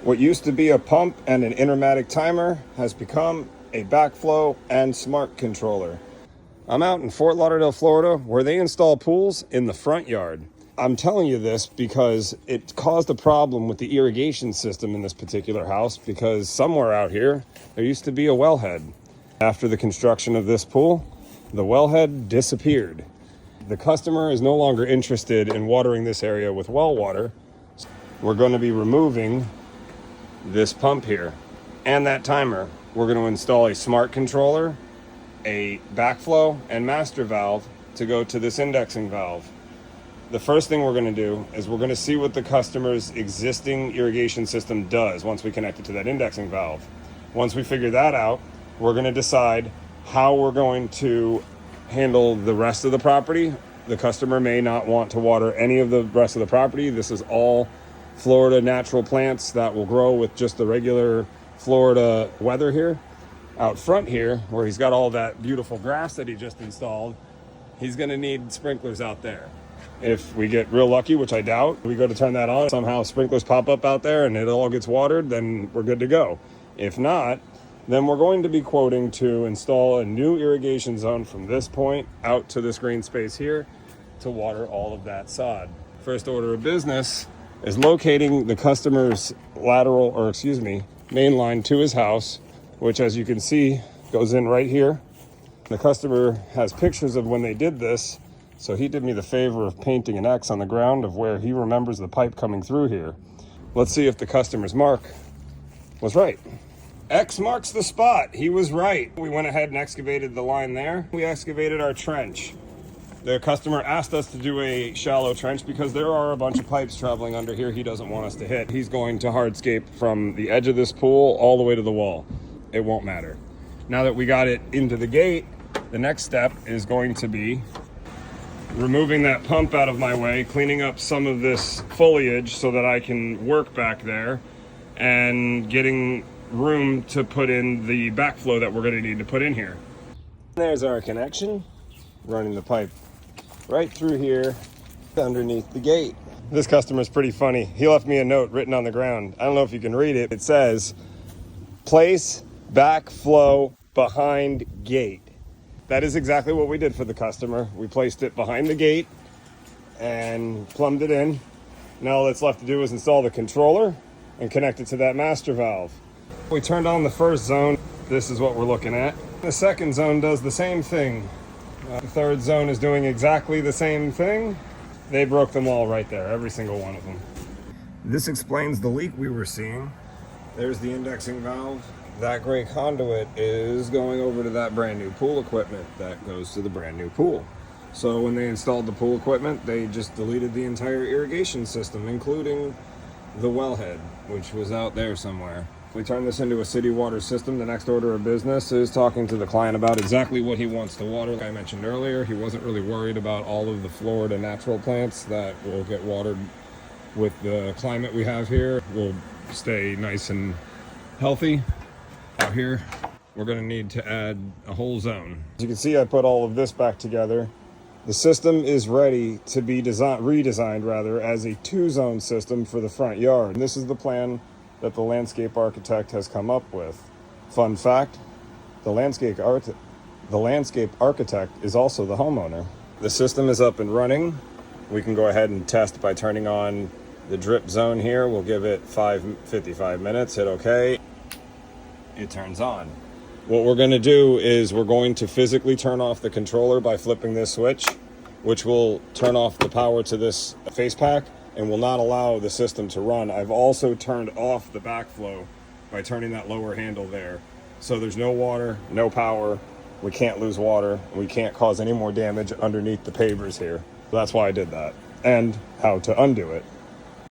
What used to be a pump and an intermatic timer has become a backflow and smart controller. I'm out in Fort Lauderdale, Florida, where they install pools in the front yard. I'm telling you this because it caused a problem with the irrigation system in this particular house, because somewhere out here, there used to be a wellhead. After the construction of this pool, the wellhead disappeared. The customer is no longer interested in watering this area with well water. We're going to be removing this pump here and that timer. We're going to install a smart controller, a backflow and master valve to go to this indexing valve. The first thing we're going to do is we're going to see what the customer's existing irrigation system does once we connect it to that indexing valve. Once we figure that out, we're going to decide how we're going to handle the rest of the property. The customer may not want to water any of the rest of the property. This is all Florida natural plants that will grow with just the regular Florida weather here. Out front here, where he's got all that beautiful grass that he just installed, he's going to need sprinklers out there. If we get real lucky, which I doubt, we go to turn that on, somehow sprinklers pop up out there and it all gets watered, then we're good to go. If not, then we're going to be quoting to install a new irrigation zone from this point out to this green space here to water all of that sod. First order of business is locating the customer's main line to his house, which, as you can see, goes in right here. The customer has pictures of when they did this, so he did me the favor of painting an X on the ground of where he remembers the pipe coming through here. Let's see if the customer's mark was right. X marks the spot. He was right. We went ahead and excavated the line there. We excavated our trench. The customer asked us to do a shallow trench because there are a bunch of pipes traveling under here he doesn't want us to hit. He's going to hardscape from the edge of this pool all the way to the wall. It won't matter. Now that we got it into the gate, the next step is going to be removing that pump out of my way, cleaning up some of this foliage so that I can work back there, and getting room to put in the backflow that we're going to need to put in here. There's our connection, running the pipe right through here underneath the gate. This customer's pretty funny. He left me a note written on the ground. I don't know if you can read it. It says, "Place backflow behind gate." That is exactly what we did for the customer. We placed it behind the gate and plumbed it in. Now all that's left to do is install the controller and connect it to that master valve. We turned on the first zone. This is what we're looking at. The second zone does the same thing. The third zone is doing exactly the same thing. They broke them all right there, every single one of them. This explains the leak we were seeing. There's the indexing valve. That gray conduit is going over to that brand new pool equipment that goes to the brand new pool. So when they installed the pool equipment, they just deleted the entire irrigation system, including the wellhead, which was out there somewhere. If we turn this into a city water system, the next order of business is talking to the client about exactly what he wants to water. Like I mentioned earlier, he wasn't really worried about all of the Florida natural plants that will get watered with the climate we have here. We'll stay nice and healthy. Out here, we're going to need to add a whole zone. As you can see, I put all of this back together. The system is ready to be redesigned as a two-zone system for the front yard. And this is the plan that the landscape architect has come up with. Fun fact, the landscape architect is also the homeowner. The system is up and running. We can go ahead and test by turning on the drip zone here. We'll give it 55 minutes, hit OK. It turns on. What we're going to do is we're going to physically turn off the controller by flipping this switch, which will turn off the power to this face pack and will not allow the system to run. I've also turned off the backflow by turning that lower handle there. So there's no water, no power. We can't lose water. We can't cause any more damage underneath the pavers here. That's why I did that, and how to undo it.